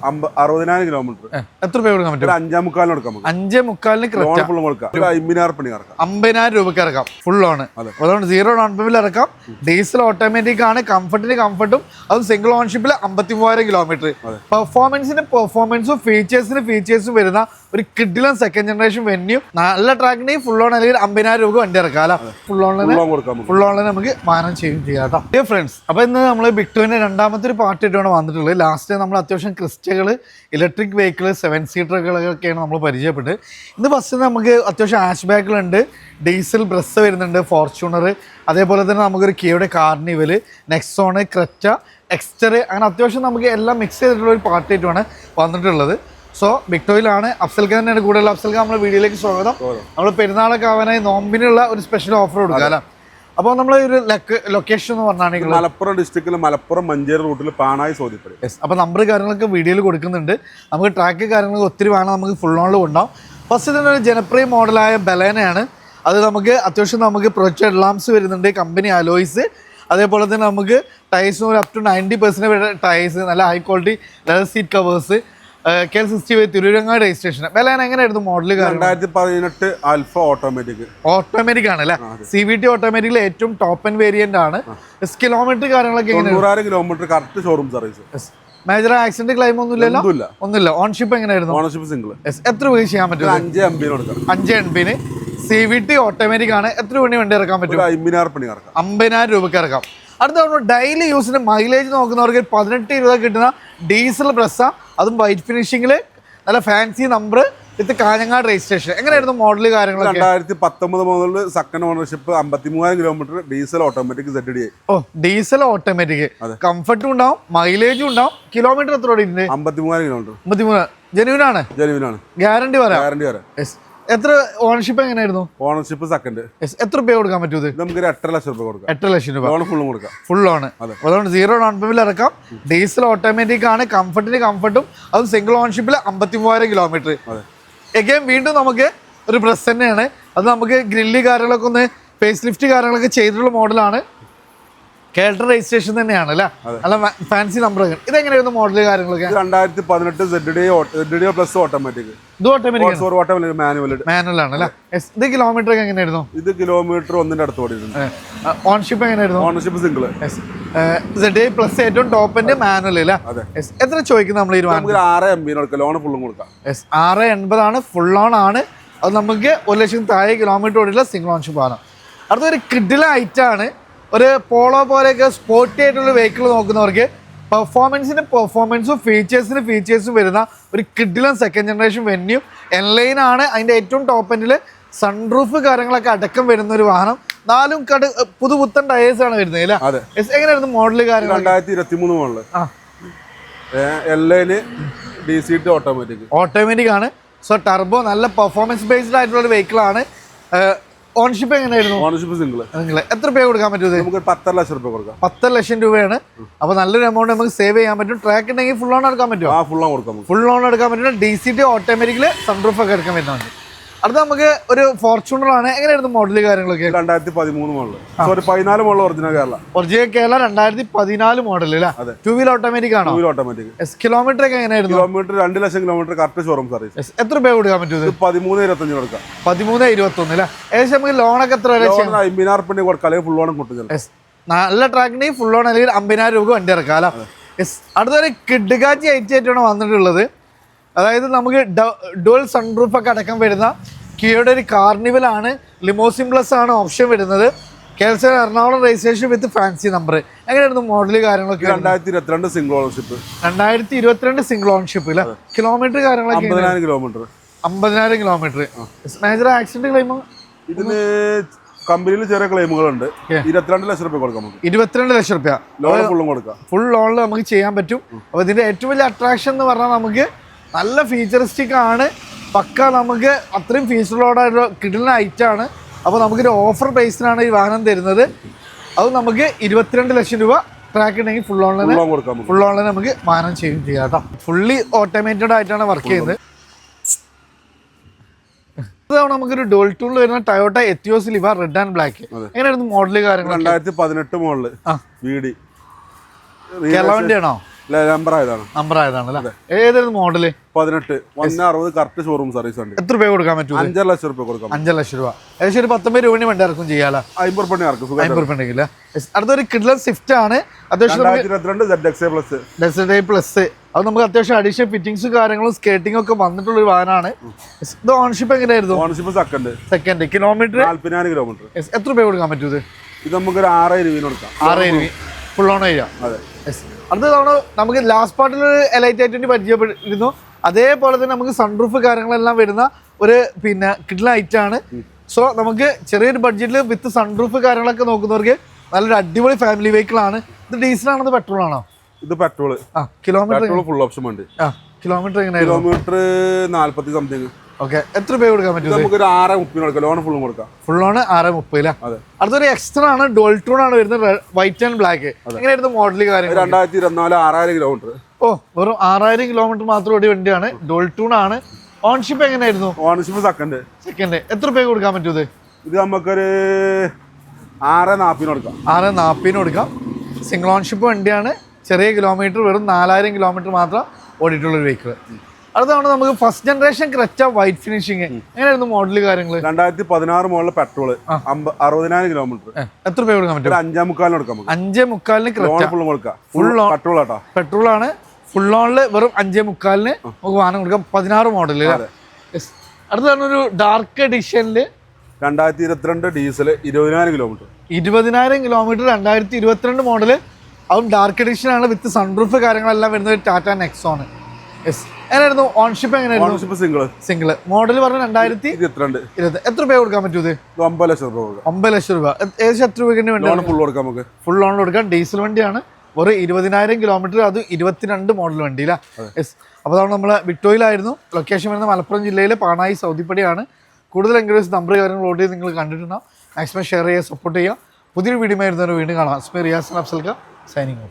60,000 kilometre. എത്ര രൂപ കൊടുക്കാൻ പറ്റും? 5.25 കൊടുക്കാം. 50,000 രൂപയ്ക്ക് ഇറക്കാം. Full loan. അതുകൊണ്ട് 0 ഡൗൺ പേയ്മെന്റിൽ ഇറക്കാം. ഡീസൽ ഓട്ടോമാറ്റിക് ആണ്. കംഫർട്ടും അതും സിംഗിൾ ഓൺഷിപ്പിൽ 53,000 കിലോമീറ്റർ. പെർഫോമൻസും ഫീച്ചേഴ്സും വരുന്ന ഒരു കിഡിലൻ സെക്കൻഡ് ജനറേഷൻ വെന്യൂ. നല്ല ട്രാക്കിന് ഫുൾ ഓൺ അല്ലെങ്കിൽ 50,000 രൂപ വണ്ടി ഇറക്കാം. ഫുൾ ഓണിന് നമുക്ക് മാനം ചെയ്യാം കേട്ടോ. ഫ്രണ്ട്സ്, അപ്പൊ ഇന്ന് നമ്മൾ ബിഗ്ടോന്റെ രണ്ടാമത്തെ ഒരു പാർട്ടിയായിട്ടാണ് വന്നിട്ടുള്ളത്. ലാസ്റ്റ് നമ്മൾ അത്യാവശ്യം ക്രിസ്റ്റകൾ, ഇലക്ട്രിക് വെഹിക്കിൾ, 7 സീറ്ററുകളൊക്കെയാണ് നമ്മൾ പരിചയപ്പെട്ടത്. ഇന്ന് ഫസ്റ്റ് നമുക്ക് അത്യാവശ്യം ഹാഷ് ബാക്കുകളുണ്ട്, ഡീസൽ ബ്രസ് വരുന്നുണ്ട്, ഫോർച്യൂണർ, അതേപോലെ തന്നെ നമുക്കൊരു കിയയുടെ കാർണിവൽ, നെക്സോൺ, ക്രെറ്റ, എക്സ്റ്റർ, അങ്ങനെ അത്യാവശ്യം നമുക്ക് എല്ലാം മിക്സ് ചെയ്തിട്ടുള്ള ഒരു പാർട്ടിയായിട്ടാണ് വന്നിട്ടുള്ളത്. സോ ബിഗ്ടോയിലാണ്. അഫ്സൽ ഖാൻ തന്നെയാണ് കൂടുതൽ. അഫ്സൽ ഖാൻ നമ്മുടെ വീഡിയോയിലേക്ക് സ്വാഗതം. നമ്മൾ പെരുന്നാളൊക്കെ ആവാനായി നോമ്പിനുള്ള ഒരു സ്പെഷ്യൽ ഓഫർ കൊടുക്കാം അല്ലേ? അപ്പോൾ നമ്മൾ ഒരു ലൊക്കേഷൻ എന്ന് പറഞ്ഞാണെങ്കിൽ മലപ്പുറം ഡിസ്ട്രിക്റ്റിൽ മലപ്പുറം മഞ്ചേരി റൂട്ടിൽ പാണായി സോദിപ്പടി. അപ്പോൾ നമ്പർ കാര്യങ്ങളൊക്കെ വീഡിയോയിൽ കൊടുക്കുന്നുണ്ട്. നമുക്ക് ട്രാക്ക് കാര്യങ്ങളൊക്കെ ഒത്തിരി വേണം, നമുക്ക് ഫുൾ ഓണിൽ കൊണ്ടാവും. ഫസ്റ്റ് തന്നെ ഒരു ജനപ്രിയ മോഡലായ ബലേനയാണ്. അത് നമുക്ക് അത്യാവശ്യം നമുക്ക് പ്രൊജക്ട് ലാംസ് വരുന്നുണ്ട്, കമ്പനി അലോയ്സ്, അതേപോലെ തന്നെ നമുക്ക് ടയേഴ്സിന് ഒരു അപ് ടു 90% ടയേഴ്സ്, നല്ല high quality leather seat covers, KL65 Tirurangadi registration. Baleno എങ്ങനെയായിരുന്നു മോഡൽ? 2018 ആൽഫ ഓട്ടോമാറ്റിക് ആണ് അല്ലേ? CVT ഓട്ടോമാറ്റിക്കിൽ ഏറ്റവും ടോപ്പ് ആൻഡ് വേരിയന്റ് ആണ്. കിലോമീറ്റർ കാര്യങ്ങളൊക്കെ 90,000 kilometre correct showroom service. Major accident claim ഒന്നുമില്ല. ഓൺഷിപ്പ് എങ്ങനെയായിരുന്നു? Ownership single. എത്ര രൂപ ചെയ്യാൻ പറ്റും? 5 MB. CVT ഓട്ടോമാറ്റിക് ആണ്. എത്ര വണ്ടി ഇറക്കാൻ പറ്റും? 50,000 രൂപയ്ക്ക് ഇറക്കാം. അടുത്ത ഡെയിലി യൂസിന് മൈലേജ് നോക്കുന്നവർക്ക് 18-20 കിട്ടുന്ന ഡീസൽ ബ്രസ്സ, അതും വൈറ്റ് ഫിനിഷിംഗിൽ, നല്ല fancy number with Kanhangad registration. എങ്ങനെയായിരുന്നു മോഡൽ കാര്യങ്ങളൊക്കെ? 2019 മുതൽ second ownership, 53,000 kilometre, diesel automatic ZD. Diesel automatic, കംഫർട്ടും ഉണ്ടാവും, മൈലേജും ഉണ്ടാവും. കിലോമീറ്റർ എത്ര ഓടിയിട്ടുണ്ട്? 53,000 കിലോമീറ്റർ. 53. ജെന്യൂൻ ആണ്. ഗ്യാരണ്ടി പറയാം. എത്ര ഓണർഷിപ്പ് എങ്ങനെയായിരുന്നു? Ownership second. എത്ര രൂപ കൊടുക്കാൻ പറ്റും? നമുക്ക് 8,00,000 രൂപ കൊടുക്കാം. 8,00,000 രൂപ ഫുള്ളും കൊടുക്കാം. ഫുൾ ആണ്. അതുകൊണ്ട് 0 ഡൗൺ പേയ്മെന്റിൽ ഇറക്കാം. ഡീസൽ ഓട്ടോമാറ്റിക് ആണ്. കംഫർട്ടും അതും സിംഗിൾ ഓൺഷിപ്പിൽ 53,000 കിലോമീറ്റർ. എഗെയിൻ വീണ്ടും നമുക്ക് ഒരു ബ്രസ് തന്നെയാണ്. അത് നമുക്ക് ഗ്രില്ല് കാര്യങ്ങളൊക്കെ ഒന്ന് ഫേസ് ലിഫ്റ്റ് കാര്യങ്ങളൊക്കെ ചെയ്തിട്ടുള്ള മോഡലാണ്. കേൾട്ടർ രജിസ്ട്രേഷൻ തന്നെയാണ് അല്ലേ? നല്ല ഫാൻസി നമ്പർ. ഇതെങ്ങനെയായിരുന്നു മോഡൽ കാര്യങ്ങളൊക്കെ? 2018 ZD പ്ലസ് ഓട്ടോമാറ്റിക്. ഇത് ഓട്ടോമാറ്റിക് മാനുവൽ ആണ് അല്ലേ? ഇത് കിലോമീറ്റർ ഒക്കെ എങ്ങനെയായിരുന്നു? ഇത് കിലോമീറ്റർ 1 അടുത്ത് ഓടിയിട്ടുണ്ട്. ഓൺഷിപ്പ് എങ്ങനെയായിരുന്നു? Ownership single. ZD പ്ലസ് ഏറ്റവും ടോപ്പിന്റെ മാനുവൽ അല്ലേ? എത്ര ചോദിക്കുന്നത് നമ്മൾ? 6 MB ലോൺ ഫുള്ളും കൊടുക്കാം. 680 ആണ്. ഫുൾ ഓൺ ആണ്. അത് നമുക്ക് 1,00,000 താഴെ കിലോമീറ്റർ ഓടിയുള്ള സിംഗിൾ ഓൺഷിപ്പ് ആണ്. അടുത്തൊരു കിഡിലെ ഐറ്റം ആണ്. ഒരു പോളോ പോലെയൊക്കെ സ്പോർട്ടി ആയിട്ടുള്ള വെഹിക്കിൾ നോക്കുന്നവർക്ക് പെർഫോമൻസും ഫീച്ചേഴ്സും വരുന്ന ഒരു കിഡിലൻ സെക്കൻഡ് ജനറേഷൻ വെന്യൂ. എൻലൈൻ ആണ്. അതിൻ്റെ ഏറ്റവും ടോപ്പ് എൻഡിൽ സൺറൂഫ് കാര്യങ്ങളൊക്കെ അടക്കം വരുന്ന ഒരു വാഹനം. 4 പുതുപുത്തൻ ടയേഴ്സ് ആണ് വരുന്നത് അല്ലേ? എങ്ങനെയായിരുന്നു മോഡൽ കാര്യങ്ങൾ? 2023 മോഡല്. എൻലൈന് DC ഓട്ടോമാറ്റിക് ആണ്. സോ ടർബോ, നല്ല പെർഫോമൻസ് ബേസ്ഡ് ആയിട്ടുള്ള ഒരു വെഹിക്കിൾ ആണ്. ഓൺഷിപ്പ് എങ്ങനെയായിരുന്നു? Ownership single. എത്ര രൂപ കൊടുക്കാൻ പറ്റും? നമുക്ക് 10,00,000 രൂപ കൊടുക്കാം. 10,00,000 രൂപയാണ്. അപ്പൊ നല്ലൊരു എമൗണ്ട് നമുക്ക് സേവ് ചെയ്യാൻ പറ്റും. ട്രാക്ക് ഉണ്ടെങ്കിൽ ഫുൾ ഓൺ എടുക്കാൻ പറ്റും. ഫുൾ ഓൺ എടുക്കാൻ പറ്റും. DCT ഓട്ടോമാറ്റിക്കില് സൺറൂഫ് ഒക്കെ എടുക്കാൻ പറ്റുന്നുണ്ട്. അടുത്ത നമുക്ക് ഒരു ഫോർച്യൂണർ ആണ്. എങ്ങനെയായിരുന്നു മോഡൽ കാര്യങ്ങളൊക്കെ? 2013 model. 14 model original Kerala 2014 model അല്ലേ? 2 വീൽ ഓട്ടോമാറ്റിക് ആണോ? കിലോമീറ്റർ ഒക്കെ എങ്ങനെയായിരുന്നു? Kilometre 2,00,000 kilometre correct showroom service. എത്ര രൂപ കൊടുക്കാൻ പറ്റും? 13,25 കൊടുക്കാം. 13,21 അല്ലേ? ഏകദേശം നമുക്ക് ലോണൊക്കെ എത്ര വരെ? 50,000 കൊടുക്കാം. ഫുൾ ഓൺ കൊടുക്കും. നല്ല ട്രാക്കിന് ഫുൾ ഓൺ അല്ലെങ്കിൽ 50,000 രൂപ വണ്ടി ഇറക്കാം. അടുത്തൊരു കിഡ്ഗാജി ആയിട്ടാണ് വന്നിട്ടുള്ളത്. അതായത് നമുക്ക് ഡുവൽ സൺറൂഫ് ഒക്കെ അടക്കം വരുന്ന കിയയുടെ ഒരു കാർണിവൽ ആണ്. ലിമോസിൻ പ്ലസ് ആണ് ഓപ്ഷൻ വരുന്നത്. KL എറണാകുളം രജിസ്ട്രേഷൻ വിത്ത് ഫാൻസി നമ്പർ. എങ്ങനെയായിരുന്നു മോഡൽ കാര്യങ്ങളൊക്കെ? 2022 സിംഗിൾ ഓൺഷിപ്പ്. 2022 സിംഗിൾ ഓൺഷിപ്പ് അല്ലേ? കിലോമീറ്റർ കാര്യങ്ങളൊക്കെ? 50,000 കിലോമീറ്റർ. മേജർ ആക്സിഡന്റ് ക്ലെയിം ഇതിന് കമ്പനിയിൽ ചെറിയ ക്ലെയിമുകളുണ്ട്. 22,00,000 രൂപ കൊടുക്കാം. 22,00,000 രൂപ ഫുൾ ലോണിൽ നമുക്ക് ചെയ്യാൻ പറ്റും. അപ്പോൾ ഇതിന്റെ ഏറ്റവും വലിയ അട്രാക്ഷൻ എന്ന് പറഞ്ഞാൽ നമുക്ക് നല്ല ഫീച്ചറിസ്റ്റിക് ആണ്. പക്ക നമുക്ക് അത്രയും ഫീച്ചറുകളോടായിട്ടുള്ള കിട്ടുന്ന ഐറ്റാണ്. അപ്പോൾ നമുക്കൊരു ഓഫർ പ്രൈസിനാണ് ഈ വാഹനം തരുന്നത്. അത് നമുക്ക് 22,00,000 രൂപ ട്രാക്ക് ഉണ്ടെങ്കിൽ ഫുൾ ഓൺലൈൻ നമുക്ക് വാഹനം ചെയ്യാം കേട്ടോ. ഫുള്ളി ഓട്ടോമേറ്റഡ് ആയിട്ടാണ് വർക്ക് ചെയ്യുന്നത്. നമുക്കൊരു ഡോൾ ടൂണിൽ വരുന്ന Toyota Etios Liva red and black. എങ്ങനെയായിരുന്നു മോഡൽ കാര്യങ്ങൾ? 2018 മോഡല്. കേരള വണ്ടിയാണോ? നമ്പർ ആയതാണ്. നമ്പർ ആയതാണ് അല്ലേ? ഏതായിരുന്നു മോഡല്? 18 160 കറക്റ്റ് ഷോറൂം സർവീസ് ഉണ്ട്. എത്ര രൂപ കൊടുക്കാൻ പറ്റും? 5 ലക്ഷം രൂപ കൊടുക്കാം. 5 ലക്ഷം രൂപ. ഏകദേശം ഒരു 19 രൂപ വണ്ടി ഇറക്കും ചെയ്യാലോ? 50 രൂപ ഇറക്കും. 50 രൂപ ഉണ്ടെങ്കിൽ. അടുത്തൊരു കിഡ്ലൻ സ്വിഫ്റ്റ് ആണ്. അത്യാവശ്യം പ്ലസ്. അത് നമുക്ക് അത്യാവശ്യം അഡീഷണൽ ഫിറ്റിംഗ്സും കാര്യങ്ങളും സ്കേറ്റിംഗ് ഒക്കെ വന്നിട്ടുള്ള ഒരു വാഹനമാണ്. ഇത് ഓൺഷിപ്പ് എങ്ങനെയായിരുന്നു? ഓൺഷിപ്പ് സെക്കൻഡ്. Kilometre 40,000 kilometre. എത്ര രൂപ കൊടുക്കാൻ പറ്റും ഇത്? ഇത് നമുക്ക് ഒരു 6,000 രൂപ കൊടുക്കാം. 6,000 രൂപ ഫുൾ ഓൺ ഏരിയ. അടുത്ത തവണ നമുക്ക് ലാസ്റ്റ് പാർട്ടിൽ ഒരു എലൈറ്റ് ആയിട്ട് പരിചയപ്പെട്ടിരുന്നു. അതേപോലെ തന്നെ നമുക്ക് സൺറൂഫ് കാര്യങ്ങളെല്ലാം വരുന്ന ഒരു പിന്നെ കിഡ്ലൻ ഐറ്റം ആണ്. സോ നമുക്ക് ചെറിയൊരു ബഡ്ജറ്റിൽ വിത്ത് സൺറൂഫ് കാര്യങ്ങളൊക്കെ നോക്കുന്നവർക്ക് നല്ലൊരു അടിപൊളി ഫാമിലി വെഹിക്കിൾ ആണ്. ഇത് ഡീസൽ ആണോ പെട്രോൾ ആണോ? ഇത് പെട്രോൾ. കിലോമീറ്റർ ഫുൾ ഓപ്ഷൻ ഉണ്ട്. കിലോമീറ്റർ എങ്ങനെയാണ്? Kilometre 40 something. ഓക്കെ. എത്ര രൂപ കൊടുക്കാൻ പറ്റും? നമുക്ക് ഒരു 6,30 കൊടുക്കാം. ലോൺ ഫുള്ളും കൊടുക്കാം. Full loan 6,30. അടുത്തൊരു എക്സ്ട്രാ ആണ്, ഡുവൽ ടൂൺ ആണ് വരുന്നത്, വൈറ്റ് ആൻഡ് ബ്ലാക്ക്. എങ്ങനെയായിരുന്നു മോഡൽ കാര്യങ്ങൾ? 2024 6,000 കിലോമീറ്റർ. വെറും 6,000 കിലോമീറ്റർ മാത്രം ഓടിയ വണ്ടിയാണ്. ഡുവൽ ടൂൺ ആണ്. ഓൺഷിപ്പ് എങ്ങനെയായിരുന്നു? ഓൺഷിപ്പ് സെക്കൻഡ്. എത്ര രൂപ കൊടുക്കാൻ പറ്റും? ഇത് നമുക്കൊരു 6,40 കൊടുക്കാം. 6,40 കൊടുക്കാം. സിംഗിൾ ഓൺഷിപ്പ് വണ്ടിയാണ്. ചെറിയ കിലോമീറ്റർ, വെറും 4,000 കിലോമീറ്റർ മാത്രം ഓടിയിട്ടുള്ള ഒരു വെഹിക്കിൾ. അടുത്താണ് നമുക്ക് first generation Creta white finishing. എങ്ങനെയായിരുന്നു മോഡൽ കാര്യങ്ങൾ? 2016 മോഡൽ പെട്രോൾ 60,000 കിലോമീറ്റർ. എത്ര രൂപ കൊടുക്കാൻ പറ്റും? 5,45 കൊടുക്കാം. 5,45 ഫുൾ പെട്രോൾ ആട്ടോ. പെട്രോൾ ആണ്. ഫുൾ ഓണില് വെറും 5,45 നമുക്ക് വാഹനം കൊടുക്കാം. 16 മോഡൽ. അടുത്താണ് ഒരു ഡാർക്ക് എഡിഷനിൽ 2022 ഡീസൽ 20,000 കിലോമീറ്റർ. 20,000 kilometre 2022 model. അതും ഡാർക്ക് എഡിഷൻ ആണ് വിത്ത് സൺറൂഫ് കാര്യങ്ങളെല്ലാം വരുന്നത്. Tata Nexon. എങ്ങനെയായിരുന്നു ഓൺഷിപ്പ്? എങ്ങനെയായിരുന്നു? സിംഗിൾ മോഡൽ പറഞ്ഞ 2022. എത്ര രൂപ കൊടുക്കാൻ പറ്റും? 9 ലക്ഷം രൂപ. 9 ലക്ഷം രൂപ. ഏകദേശം എത്ര രൂപയ്ക്ക് വേണ്ടി? ഫുൾ കൊടുക്കാം. നമുക്ക് ഫുൾ ലോൺ കൊടുക്കാം. ഡീസൽ വണ്ടിയാണ്. ഒരു 20,000 കിലോമീറ്റർ. അത് 22 മോഡൽ വണ്ടിയില്ല. അപ്പോൾ അതാണ് നമ്മൾ വിക്ടോറിയയിലായിരുന്നു. ലൊക്കേഷൻ വരുന്നത് മലപ്പുറം ജില്ലയിലെ പാണായി സൗദിപ്പടിയാണ്. കൂടുതൽ എൻക്വയറീസ് നമ്പർ കാര്യങ്ങൾ ഓർഡർ ചെയ്ത് നിങ്ങൾ കണ്ടിട്ടുണ്ടാവും. മാക്സിമം ഷെയർ ചെയ്യുക, സപ്പോർട്ട് ചെയ്യുക. പുതിയൊരു വീഡിയോ ആയിരുന്നു വീണ്ടും കാണാം. റിയാസ് അഫ്സൽക്ക സൈനിങ് ഓഫ്.